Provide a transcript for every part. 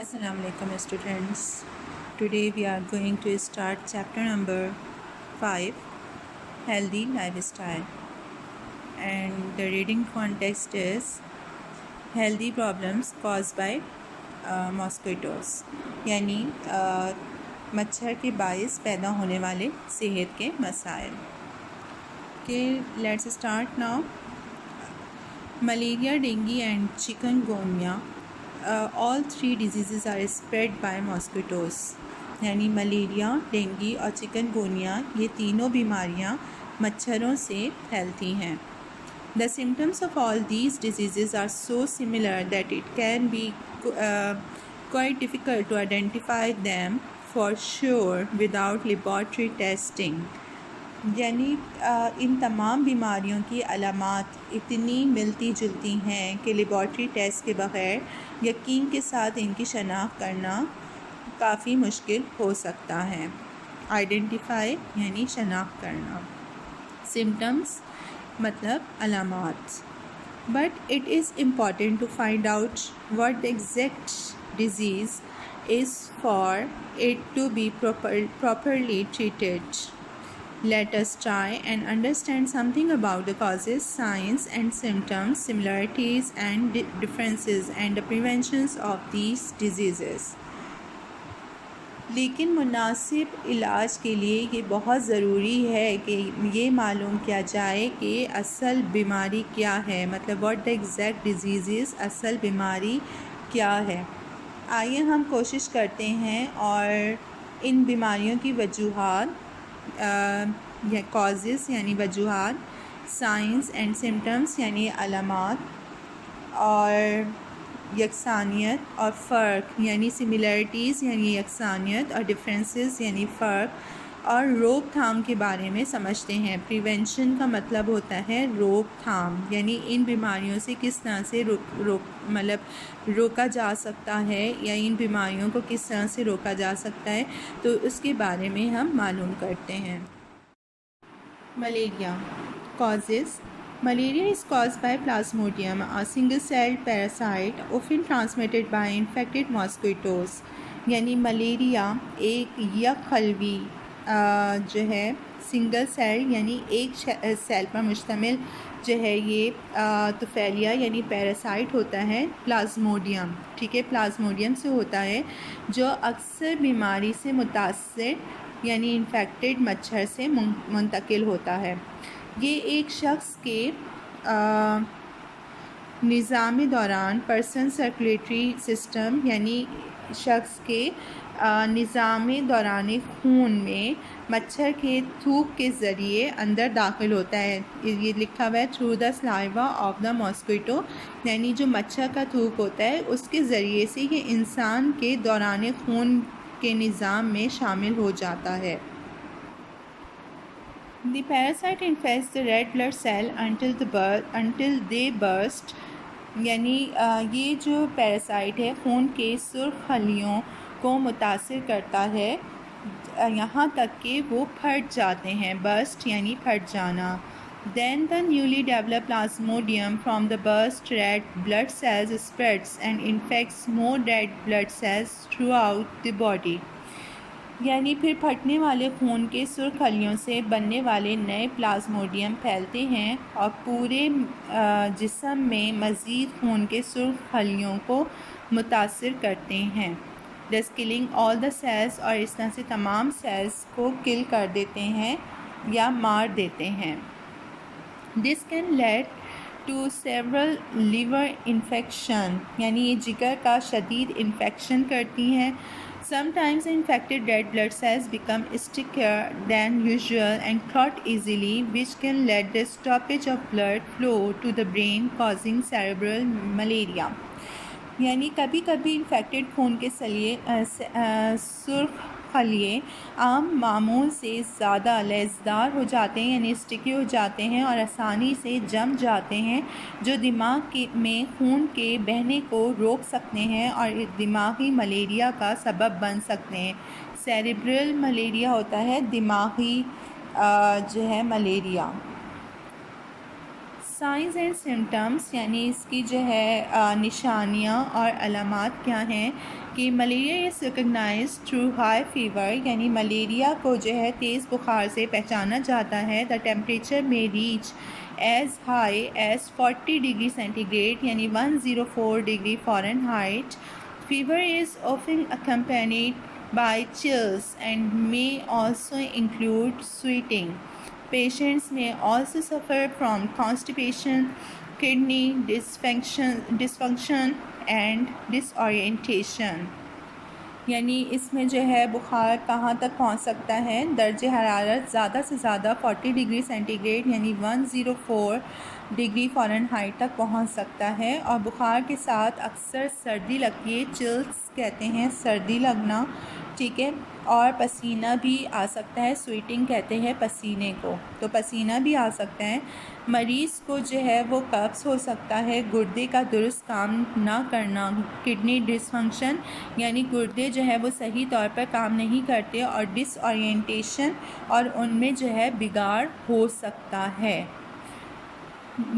Assalamu alaikum students. Today we are going to start chapter number 5, Healthy Lifestyle, and the reading context is healthy problems caused by mosquitoes, یعنی مچھر کے باعث پیدا ہونے والے صحت کے مسائل. Let's start now. Malaria, dengue and chikungunya, all three diseases are spread by mosquitoes. یعنی ملیریا، ڈینگی اور چکن گونیا یہ تینوں بیماریاں مچھروں سے پھیلتی ہیں. The symptoms of all these diseases are so similar that it can be quite difficult to identify them for sure without laboratory testing. یعنی ان تمام بیماریوں کی علامات اتنی ملتی جلتی ہیں کہ لیبارٹری ٹیسٹ کے بغیر یقین کے ساتھ ان کی شناخت کرنا کافی مشکل ہو سکتا ہے. آئیڈینٹیفائی یعنی شناخت کرنا، سمٹمز مطلب علامات. But it is important to find out what the exact disease is for it to be properly treated. Let us try and understand something about the causes, signs and symptoms, similarities and differences, and the preventions of these diseases. لیکن مناسب علاج کے لیے یہ بہت ضروری ہے کہ یہ معلوم کیا جائے کہ اصل بیماری کیا ہے، مطلب what the exact disease is، اصل بیماری کیا ہے. آئیے ہم کوشش کرتے ہیں اور ان بیماریوں کی وجوہات یا کازز یعنی وجوہات، سائنس اینڈ سمٹمس یعنی علامات، اور یکسانیت اور فرق یعنی سملیرٹیز یعنی یکسانیت، اور ڈفرینسز یعنی فرق، اور روک تھام کے بارے میں سمجھتے ہیں. پریونشن کا مطلب ہوتا ہے روک تھام، یعنی ان بیماریوں سے کس طرح سے روکا جا سکتا ہے یا ان بیماریوں کو کس طرح سے روکا جا سکتا ہے، تو اس کے بارے میں ہم معلوم کرتے ہیں. Malaria causes. Malaria is caused by Plasmodium, a single-celled parasite often transmitted by infected mosquitoes. یعنی ملیریا ایک یک خلوی جو ہے سنگل سیل یعنی ایک سیل پر مشتمل جو ہے یہ طفیلیہ یعنی پیراسائٹ ہوتا ہے، پلازموڈیم. ٹھیک ہے، پلازموڈیم سے ہوتا ہے، جو اکثر بیماری سے متاثر یعنی انفیکٹڈ مچھر سے منتقل ہوتا ہے. یہ ایک شخص کے نظام دوران پرسن سرکولیٹری سسٹم یعنی شخص کے نظام دوران خون میں مچھر کے تھوک کے ذریعے اندر داخل ہوتا ہے. یہ لکھا ہوا ہے through the سلائیوا of the mosquito, یعنی جو مچھر کا تھوک ہوتا ہے اس کے ذریعے سے یہ انسان کے دوران خون کے نظام میں شامل ہو جاتا ہے. The parasite infects the red blood cell until they burst. یعنی یہ جو پیراسائٹ ہے خون کے سرخ خلیوں کو متاثر کرتا ہے یہاں تک کہ وہ پھٹ جاتے ہیں. burst یعنی پھٹ جانا. Then the newly developed plasmodium from the burst red blood cells spreads and infects more red blood cells throughout the body. یعنی پھر پھٹنے والے خون کے سرخ خلیوں سے بننے والے نئے پلازموڈیم پھیلتے ہیں اور پورے جسم میں مزید خون کے سرخ خلیوں کو متاثر کرتے ہیں. thus killing all the cells، اور اس طرح سے تمام سیلز کو کل کر دیتے ہیں یا مار دیتے ہیں. this can lead to several liver infection، یعنی یہ جگر کا شدید انفیکشن کرتی ہیں. Sometimes infected red blood cells become stickier than usual and clot easily, which can lead to stoppage of blood flow to the brain, causing cerebral malaria. یعنی کبھی کبھی انفیکٹڈ خون کے سرخ خلیے عام معمول سے زیادہ لیسدار ہو جاتے ہیں، یعنی اسٹکی ہو جاتے ہیں اور آسانی سے جم جاتے ہیں، جو دماغ میں خون کے بہنے کو روک سکتے ہیں اور دماغی ملیریا کا سبب بن سکتے ہیں. سیریبرل ملیریا ہوتا ہے دماغی جو ہے ملیریا. سائنس اینڈ سمٹمس یعنی اس کی جو ہے نشانیاں اور علامات کیا ہیں کہ malaria is recognised through high fever, یعنی ملیریا کو جو ہے تیز بخار سے پہچانا جاتا ہے. دا ٹیمپریچر میں reach as high as 40 degree centigrade یعنی 104 degree Fahrenheit. Fever is often accompanied by chills and may also include sweating. Patients may also suffer from constipation, kidney dysfunction and disorientation. یعنی اس میں جو ہے بخار کہاں تک پہنچ سکتا ہے؟ درجہ حرارت زیادہ سے زیادہ 40 ڈگری سینٹی گریڈ یعنی 104 ڈگری فارن ہائٹ تک پہنچ سکتا ہے، اور بخار کے ساتھ اکثر سردی لگتی ہے. چلس کہتے ہیں سردی لگنا، ٹھیک ہے، اور پسینہ بھی آ سکتا ہے. سویٹنگ کہتے ہیں پسینے کو، تو پسینہ بھی آ سکتا ہے. مریض کو جو ہے وہ قبض ہو سکتا ہے، گردے کا درست کام نہ کرنا، کڈنی ڈس فنکشن یعنی گردے جو ہے وہ صحیح طور پر کام نہیں کرتے، اور ڈس اورینٹیشن اور ان میں جو ہے بگاڑ ہو سکتا ہے.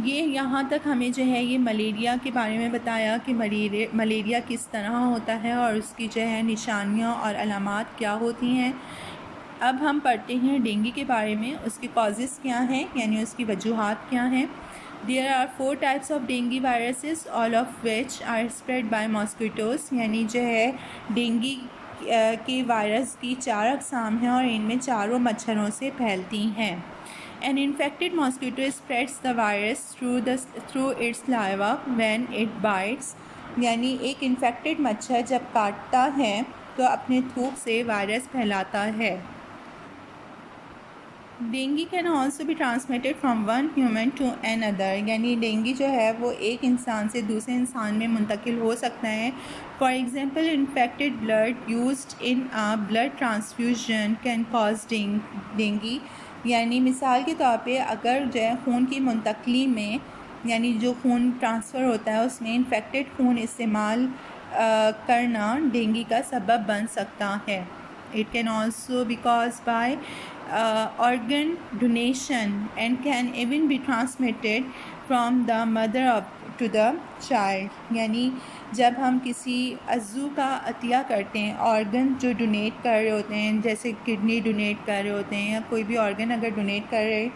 یہ یہاں تک ہمیں جو ہے یہ ملیریا کے بارے میں بتایا کہ ملیریا کس طرح ہوتا ہے اور اس کی جو ہے نشانیاں اور علامات کیا ہوتی ہیں. اب ہم پڑھتے ہیں ڈینگی کے بارے میں. اس کے کازز کیا ہیں یعنی اس کی وجوہات کیا ہیں. There are 4 types of dengue viruses, all of which are spread by mosquitoes. یعنی جو ہے ڈینگی کے وائرس کی 4 اقسام ہیں اور ان میں چاروں مچھروں سے پھیلتی ہیں. An infected mosquito spreads the virus through its larva when it bites. یعنی ایک انفیکٹڈ مچھر جب کاٹتا ہے تو اپنے تھوک سے وائرس پھیلاتا ہے. Dengue can also be transmitted from one human to another. یعنی ڈینگی جو ہے وہ ایک انسان سے دوسرے انسان میں منتقل ہو سکتا ہے. For example infected blood used in blood transfusion can cause dengue. یعنی مثال کے طور پہ اگر جو ہے خون کی منتقلی میں یعنی جو خون ٹرانسفر ہوتا ہے اس میں انفیکٹڈ خون استعمال کرنا ڈینگی کا سبب بن سکتا ہے. It can also be caused by organ donation and can even be transmitted from the mother to the child. یعنی جب ہم کسی عضو کا عطیہ کرتے ہیں، آرگن جو ڈونیٹ کر رہے ہوتے ہیں، جیسے کڈنی ڈونیٹ کر رہے ہوتے ہیں یا کوئی بھی آرگن اگر ڈونیٹ کر رہے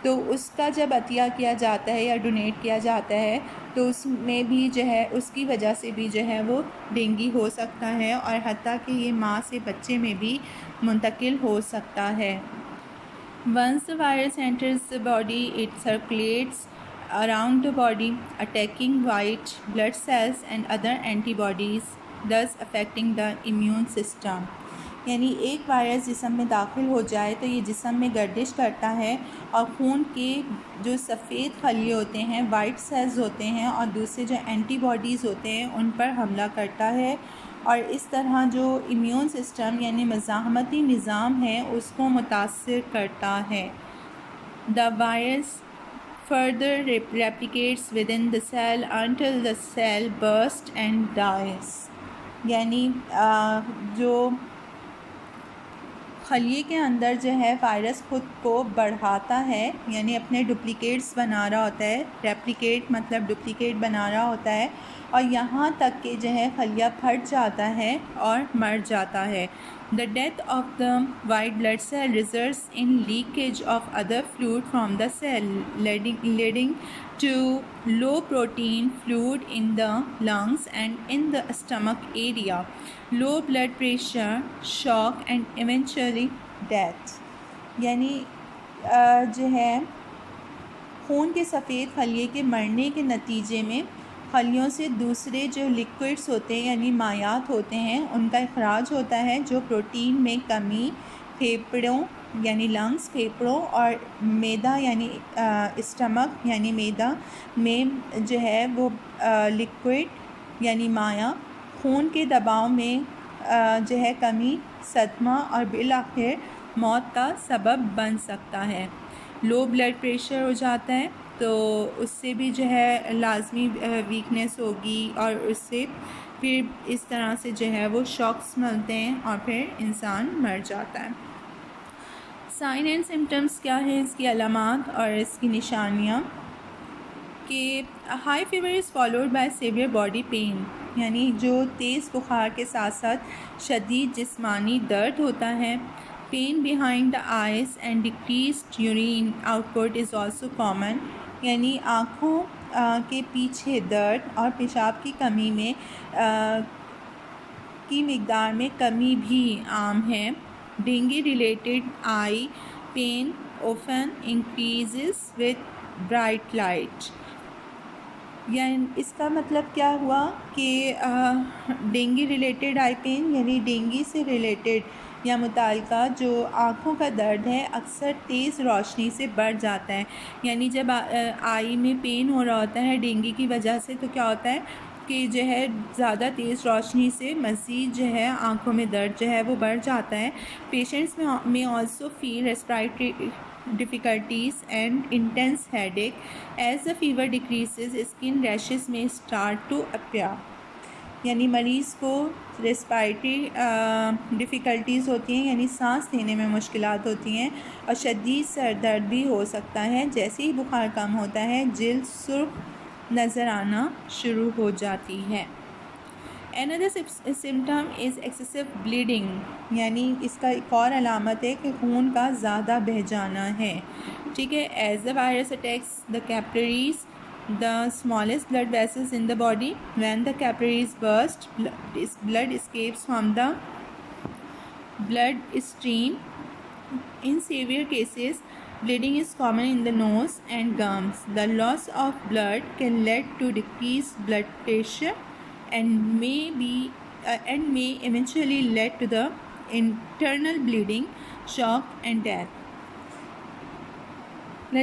تو اس کا جب عطیہ کیا جاتا ہے یا ڈونیٹ کیا جاتا ہے تو اس میں بھی جو ہے اس کی وجہ سے بھی جو ہے وہ ڈینگی ہو سکتا ہے، اور حتیٰ کہ یہ ماں سے بچے میں بھی منتقل ہو سکتا ہے. Once the virus enters the body, it circulates around the body, attacking white blood cells and other antibodies, thus affecting the immune system. یعنی ایک وائرس جسم میں داخل ہو جائے تو یہ جسم میں گردش کرتا ہے اور خون کے جو سفید خلیے ہوتے ہیں، وائٹ سیلز ہوتے ہیں، اور دوسرے جو اینٹی باڈیز ہوتے ہیں ان پر حملہ کرتا ہے، اور اس طرح جو امیون سسٹم یعنی مزاحمتی نظام ہے اس کو متاثر کرتا ہے. The virus further replicates within the cell until the cell bursts and dies. یعنی جو خلیے کے اندر جو ہے وائرس خود کو بڑھاتا ہے، یعنی اپنے ڈپلیکیٹس بنا رہا ہوتا ہے. ریپلیکیٹ مطلب ڈپلیکیٹ بنا رہا ہوتا ہے، اور یہاں تک کہ جو ہے خلیہ پھٹ جاتا ہے اور مر جاتا ہے. The death of the white blood cell results in leakage of other fluid from the cell, leading to low protein fluid in the lungs and in the stomach area, low blood pressure, shock and eventually death. یعنی جو ہے خون کے سفید خلیے کے مرنے کے نتیجے میں خلیوں سے دوسرے جو لیکوڈز ہوتے ہیں یعنی مائعات ہوتے ہیں ان کا اخراج ہوتا ہے، جو پروٹین میں کمی پھیپھڑوں یعنی لنگس، پھیپھڑوں اور میدا یعنی اسٹمک یعنی میدا میں جو ہے وہ لیکوڈ یعنی مائع، خون کے دباؤ میں جو ہے کمی، صدمہ اور بالآخر موت کا سبب بن سکتا ہے. لو بلڈ پریشر ہو جاتا ہے تو اس سے بھی جو ہے لازمی ویکنیس ہوگی، اور اس سے پھر اس طرح سے جو ہے وہ شاکس ملتے ہیں اور پھر انسان مر جاتا ہے. سائن اینڈ سمٹمس کیا ہیں، اس کی علامات اور اس کی نشانیاں. کہ high fever is followed by severe body pain, یعنی جو تیز بخار کے ساتھ ساتھ شدید جسمانی درد ہوتا ہے. Pain behind the eyes and decreased urine output is also common, یعنی آنکھوں کے پیچھے درد اور پیشاب کی کمی میں کی مقدار میں کمی بھی عام ہے. Dengue related eye pain often increases with bright light. یعنی اس کا مطلب کیا ہوا کہ ڈینگی ریلیٹڈ آئی پین یعنی ڈینگی سے ریلیٹڈ یا متعلقہ جو آنکھوں کا درد ہے اکثر تیز روشنی سے بڑھ جاتا ہے. یعنی جب آئی میں پین ہو رہا ہوتا ہے ڈینگی کی وجہ سے تو کیا ہوتا ہے کہ جو ہے زیادہ تیز روشنی سے مزید جو ہے آنکھوں میں درد جو ہے وہ بڑھ جاتا ہے. پیشنٹس میں also feel respiratory difficulties and intense headache. As the fever decreases, skin rashes may start to appear. یعنی مریض کو ریسپائرٹری ڈیفیکلٹیز ہوتی ہیں، یعنی سانس لینے میں مشکلات ہوتی ہیں، اور شدید سر درد بھی ہو سکتا ہے. جیسے ہی بخار کم ہوتا ہے جلد سرخ نظر آنا شروع ہو جاتی ہے. Another symptom is excessive bleeding، یعنی اس کا ایک اور علامت ہے کہ خون کا زیادہ بہہ جانا ہے. ٹھیک ہے. As the virus attacks the capillaries, the smallest blood vessels in the body, when the capillaries burst, blood escapes from the blood stream. In severe cases, bleeding is common in the nose and gums. The loss of blood can lead to decreased blood pressure and may eventually lead to the internal bleeding, shock and death.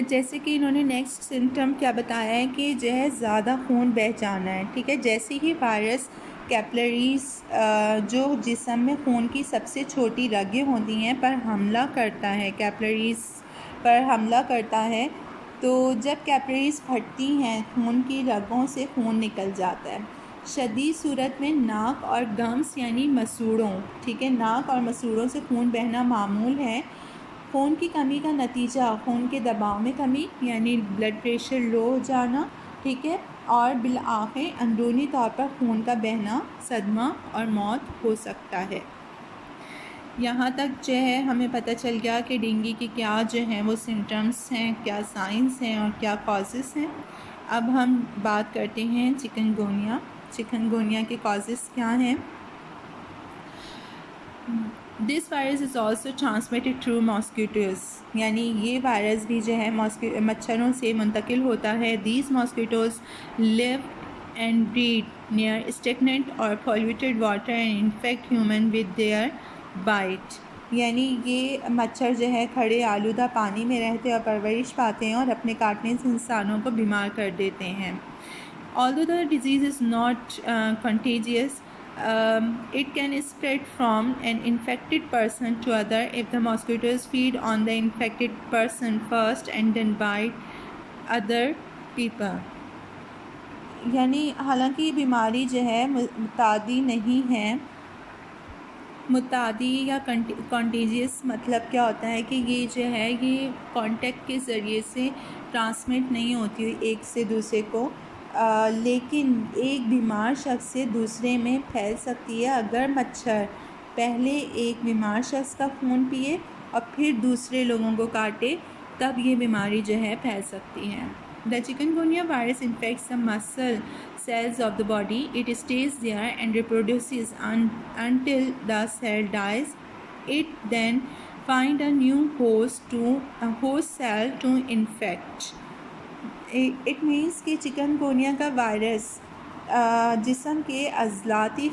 جیسے کہ انہوں نے next symptom کیا بتایا ہے کہ جو ہے زیادہ خون بہہ جانا ہے. ٹھیک ہے. جیسے ہی وائرس کیپلریز جو جسم میں خون کی سب سے چھوٹی رگیں ہوتی ہیں پر حملہ کرتا ہے، کیپلریز پر حملہ کرتا ہے، تو جب کیپلریز پھٹتی ہیں خون کی رگوں سے خون نکل جاتا ہے. شدید صورت میں ناک اور گمس یعنی مسوڑوں، ٹھیک ہے، ناک اور مسوڑوں سے خون بہنا معمول ہے. خون کی کمی کا نتیجہ خون کے دباؤ میں کمی یعنی بلڈ پریشر لو ہو جانا، ٹھیک ہے، اور بالآخر اندرونی طور پر خون کا بہنا، صدمہ اور موت ہو سکتا ہے. یہاں تک جو ہے ہمیں پتہ چل گیا کہ ڈینگی کے کیا جو ہیں وہ سمٹمس ہیں، کیا سائنس ہیں اور کیا کازز ہیں. اب ہم بات کرتے ہیں چکن گونیا. چکن گونیا کے کازز کیا ہیں؟ This virus is also transmitted through mosquitoes, یعنی یہ وائرس بھی جو ہے مچھروں سے منتقل ہوتا ہے. These mosquitoes live and breed near stagnant اور polluted water and infect human with their bite. یعنی یہ مچھر جو ہے کھڑے آلودہ پانی میں رہتے اور پرورش پاتے ہیں اور اپنے کاٹنے سے انسانوں کو بیمار کر دیتے ہیں. Although the disease is not contagious, it can spread from an infected person to other if the mosquitoes feed on the infected person first and then bite other people. یعنی حالانکہ یہ بیماری جو ہے متعدی نہیں ہے، متعدی یا کنٹیجیس مطلب کیا ہوتا ہے کہ یہ جو ہے یہ کانٹیکٹ کے ذریعے سے ٹرانسمٹ نہیں ہوتی ایک سے دوسرے کو، لیکن ایک بیمار شخص سے دوسرے میں پھیل سکتی ہے اگر مچھر پہلے ایک بیمار شخص کا خون پیے اور پھر دوسرے لوگوں کو کاٹے، تب یہ بیماری جو ہے پھیل سکتی ہے. The chikungunya virus infects the muscle cells of the body. It stays there and reproduces until the cell dies. It then finds a new host cell to infect. It means کہ چکن گونیا کا virus جسم کے عضلاتی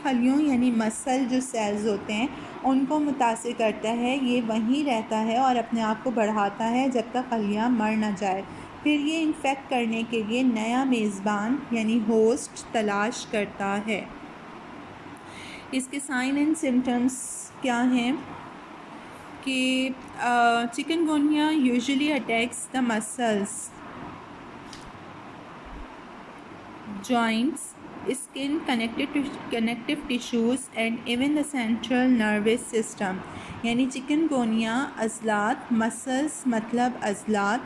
خلیوں یعنی مسل جو sales ہوتے ہیں ان کو متاثر کرتا ہے. یہ وہیں رہتا ہے اور اپنے آپ کو بڑھاتا ہے جب تک خلیہ مر نہ جائے. پھر یہ انفیکٹ کرنے کے لیے نیا میزبان یعنی ہوسٹ تلاش کرتا ہے. اس کے سائن اینڈ سمٹمس کیا ہیں کہ chikungunya usually attacks the muscles, joints, skin, connective tissues and even the central nervous system. یعنی چکن گونیا عضلات، مسلس مطلب عضلات،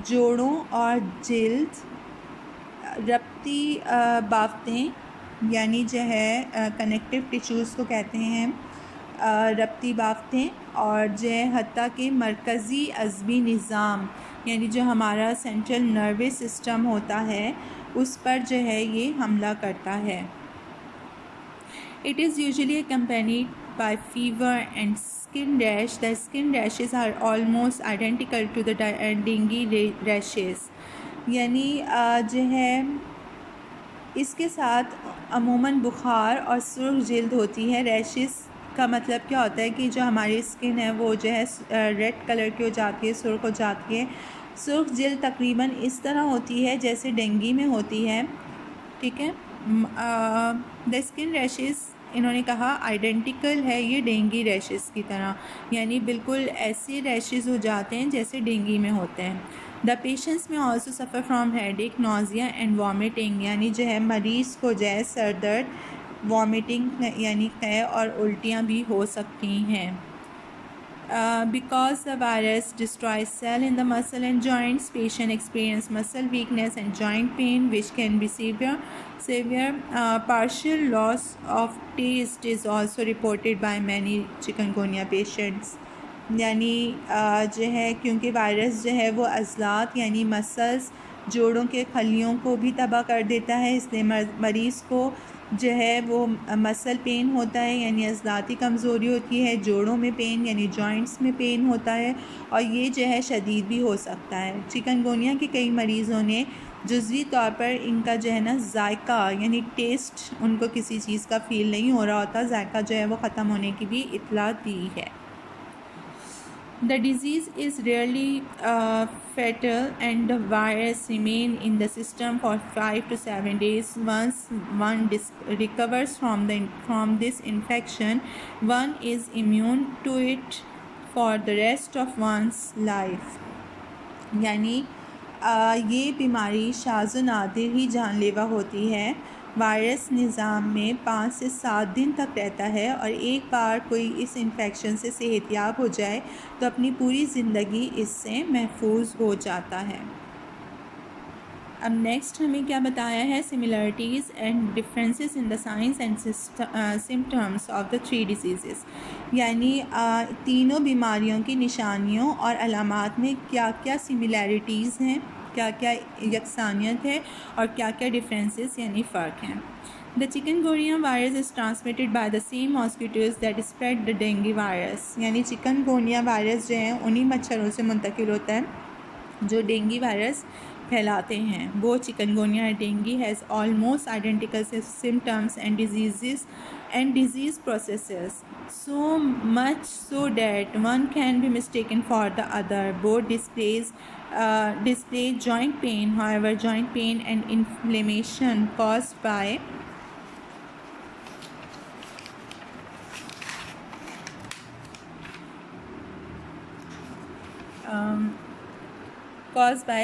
جوڑوں اور جلد، ربطی بافتیں یعنی جو ہے کنیکٹیو ٹیشوز کو کہتے ہیں ربطی بافتیں، اور جو ہے حتیٰ کہ مرکزی عصبی نظام یعنی جو ہمارا سینٹرل نروس سسٹم ہوتا ہے اس پر جو ہے یہ حملہ کرتا ہے۔ It is usually accompanied by fever and skin rash. The skin rashes are almost identical to the dengue rashes. یعنی جو ہے اس کے ساتھ عموماً بخار اور سرخ جلد ہوتی ہے۔ ریشز کا مطلب کیا ہوتا ہے کہ جو ہماری اسکن ہے وہ جو ہے ریڈ کلر کی ہو جاتی ہے، سرخ ہو جاتی ہے۔ سرخ جلد تقریباً اس طرح ہوتی ہے جیسے ڈینگی میں ہوتی ہے، ٹھیک ہے۔ دا اسکن ریشز انہوں نے کہا آئیڈینٹیکل ہے یہ ڈینگی ریشز کی طرح، یعنی بالکل ایسے ریشز ہو جاتے ہیں جیسے ڈینگی میں ہوتے ہیں۔ دا پیشنٹس میں آلسو سفر فرام ہیڈ ایک، نوزیا اینڈ وامٹنگ، یعنی جو ہے مریض کو جو ہے سر درد، وامٹنگ یعنی قے اور الٹیاں بھی ہو سکتی ہیں۔ Because the virus destroys cell in the muscle and joints, patient experience muscle weakness and joint pain, which can be severe. Partial loss of taste is also reported by many chikungunya patients. یعنی جو ہے کیونکہ virus جو ہے وہ عضلات یعنی muscles, جوڑوں کے خلیوں کو بھی تباہ کر دیتا ہے، اس لیے مریض کو جو ہے وہ مسل پین ہوتا ہے یعنی عضلاتی کمزوری ہوتی ہے، جوڑوں میں پین یعنی جوائنٹس میں پین ہوتا ہے، اور یہ جو ہے شدید بھی ہو سکتا ہے۔ چکن گونیا کے کئی مریضوں نے جزوی طور پر ان کا جو ہے نا ذائقہ یعنی ٹیسٹ ان کو کسی چیز کا فیل نہیں ہو رہا ہوتا، ذائقہ جو ہے وہ ختم ہونے کی بھی اطلاع دی ہے۔ The disease is rarely fatal and the virus remain in the system for 5 to 7 days. Once one recovers from this infection, one is immune to it for the rest of one's life. یعنی یہ بیماری شاذ و نادر ہی جان لیوا ہوتی ہے۔ Virus نظام میں 5 سے 7 دن تک رہتا ہے، اور ایک بار کوئی اس انفیکشن سے صحت یاب ہو جائے تو اپنی پوری زندگی اس سے محفوظ ہو جاتا ہے۔ اب نیکسٹ ہمیں کیا بتایا ہے، similarities and differences in the science and symptoms of the 3 diseases, یعنی تینوں بیماریوں کی نشانیوں اور علامات میں کیا کیا سملیرٹیز ہیں، کیا کیا یکسانیت ہے، اور کیا کیا ڈفرینسز یعنی فرق ہیں۔ The chikungunya virus is transmitted by the same mosquitoes that spread the dengue virus. یعنی چکن گونیا وائرس جو ہے انہی مچھروں سے منتقل ہوتا ہے جو ڈینگی وائرس پھیلاتے ہیں۔ وہ چکن گونیا اور dengue has almost identical symptoms and disease processes, so much so that one can be mistaken for the other. Both display joint pain. However, joint pain and inflammation caused by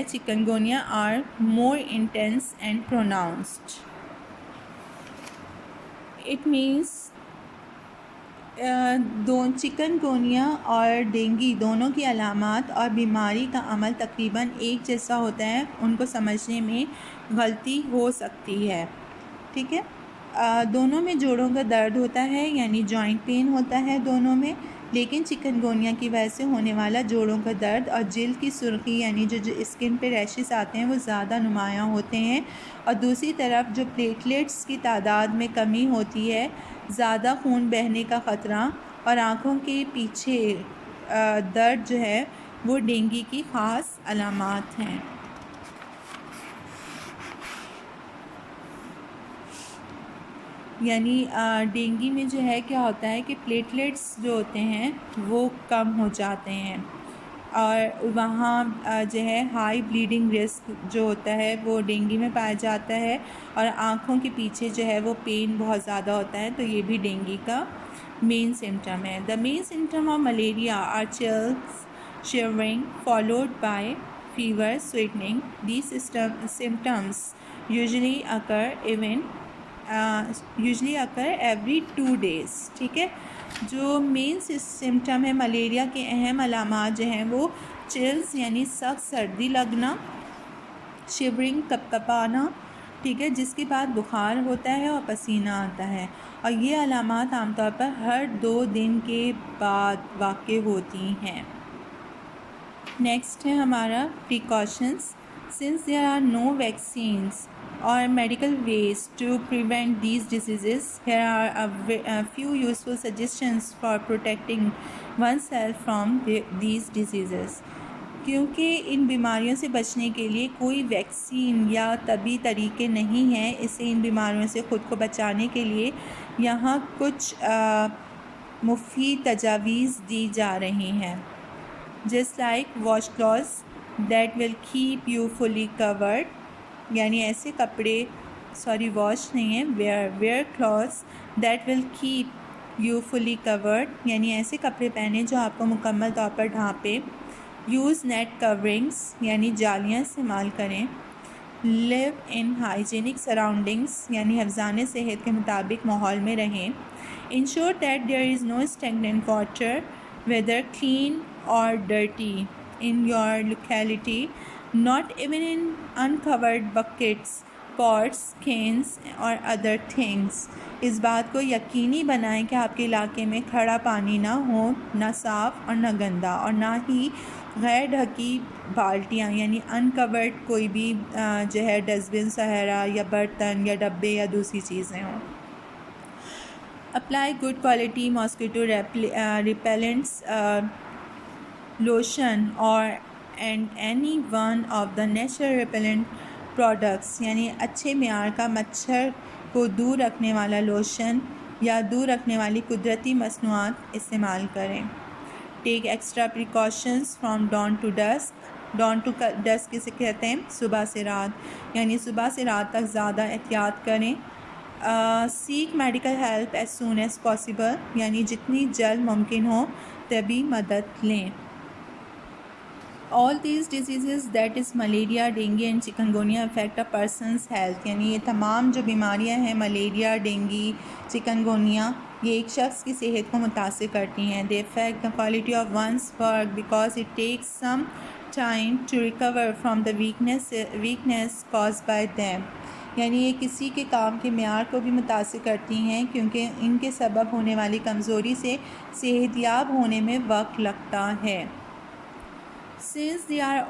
chikungunya are more intense and pronounced. It means chikungunya اور dengue دونوں کی علامات اور بیماری کا عمل تقریباً ایک جیسا ہوتا ہے، ان کو سمجھنے میں غلطی ہو سکتی ہے، ٹھیک ہے۔ دونوں میں جوڑوں کا درد ہوتا ہے یعنی جوائنٹ پین ہوتا ہے دونوں میں، لیکن چکن گونیا کی وجہ سے ہونے والا جوڑوں کا درد اور جلد کی سرخی یعنی جو اسکن پہ ریشز آتے ہیں وہ زیادہ نمایاں ہوتے ہیں، اور دوسری طرف جو پلیٹلیٹس کی تعداد میں کمی ہوتی ہے، زیادہ خون بہنے کا خطرہ اور آنکھوں کے پیچھے درد جو ہے وہ ڈینگی کی خاص علامات ہیں۔ یعنی ڈینگی میں جو ہے کیا ہوتا ہے کہ پلیٹلیٹس جو ہوتے ہیں وہ کم ہو جاتے ہیں، اور وہاں جو ہے ہائی بلیڈنگ رسک جو ہوتا ہے وہ ڈینگی میں پایا جاتا ہے، اور آنکھوں کے پیچھے جو ہے وہ پین بہت زیادہ ہوتا ہے، تو یہ بھی ڈینگی کا مین سمٹم ہے۔ The main symptom of malaria are chills, shivering followed by fever, sweating. These symptoms usually occur every 2 days، ٹھیک ہے۔ جو مین سمٹم ہے ملیریا کے اہم علامات جو ہیں وہ چلز یعنی سخت سردی لگنا، شیورنگ کپ کپانا، ٹھیک ہے، جس کے بعد بخار ہوتا ہے اور پسینہ آتا ہے، اور یہ علامات عام طور پر ہر 2 دن کے بعد واقع ہوتی ہیں۔ نیکسٹ ہے ہمارا precautions. Since there are no vaccines or medical ways to prevent these diseases, here are a few useful suggestions for protecting oneself from these diseases. کیونکہ ان بیماریوں سے بچنے کے لیے کوئی ویکسین یا طبی طریقے نہیں ہیں، اس سے ان بیماریوں سے خود کو بچانے کے لیے یہاں کچھ مفید تجاویز دی جا رہی ہیں۔ Just like wash clothes that will keep you fully covered، یعنی ایسے کپڑے واش نہیں ہیں، wear clothes that will keep you fully covered، یعنی ایسے کپڑے پہنے جو آپ کو مکمل طور پر ڈھانپے۔ use net coverings، یعنی جالیاں استعمال کریں۔ live in hygienic surroundings، یعنی حفظان صحت کے مطابق ماحول میں رہیں۔ ensure that there is no stagnant water whether clean or dirty in your locality, not even in uncovered buckets, pots, cans or other things. اس بات کو یقینی بنائیں کہ آپ کے علاقے میں کھڑا پانی نہ ہو، نہ صاف اور نہ گندا، اور نہ ہی غیر ڈھکی بالٹیاں یعنی انکورڈ کوئی بھی جو ہے ڈسٹ بن صحرا یا برتن یا ڈبے یا دوسری چیزیں ہوں۔ Apply good quality mosquito repellents lotion اور and any one of the natural repellent products, یعنی اچھے معیار کا مچھر کو دور رکھنے والا لوشن یا دور رکھنے والی قدرتی مصنوعات استعمال کریں۔ Take extra precautions from dawn to dusk. Dawn to dusk کسے کہتے ہیں؟ صبح سے رات، یعنی صبح سے رات تک زیادہ احتیاط کریں۔ Seek medical help as soon as possible, یعنی جتنی جلد ممکن ہو طبی مدد لیں۔ All these diseases that is malaria, dengue and chikungunya affect a person's health، یعنی یہ تمام جو بیماریاں ہیں ملیریا، ڈینگی، چکن گونیا، یہ ایک شخص کی صحت کو متاثر کرتی ہیں۔ They affect the quality of one's work because it takes some time to recover from the weakness caused by them، یعنی یہ کسی کے کام کے معیار کو بھی متاثر کرتی ہیں کیونکہ ان کے سبب ہونے والی کمزوری سے صحت یاب ہونے میں وقت لگتا ہے۔ Since they are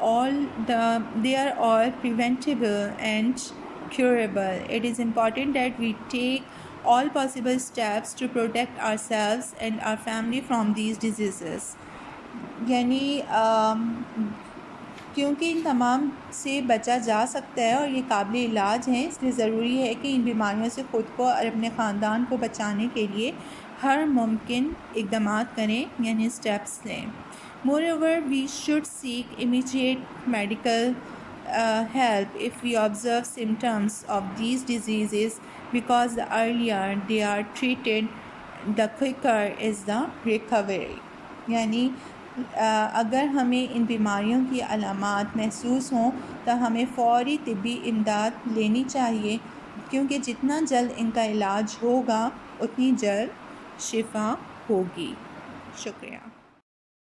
all preventable and curable, it is important that we take all possible steps to protect ourselves and our family from these diseases. یعنی کیونکہ ان تمام سے بچا جا سکتا ہے اور یہ قابل علاج ہیں، اس لیے ضروری ہے کہ ان بیماریوں سے خود کو اور اپنے خاندان کو بچانے کے لیے ہر ممکن اقدامات کریں، یعنی اسٹیپس لیں۔ Moreover, we should seek immediate medical help if we observe symptoms of these diseases, because the earlier they are treated, the quicker is the recovery. یعنی اگر ہمیں ان بیماریوں کی علامات محسوس ہوں تو ہمیں فوری طبی امداد لینی چاہیے، کیونکہ جتنا جلد ان کا علاج ہوگا اتنی جلد شفا ہوگی۔ شکریہ۔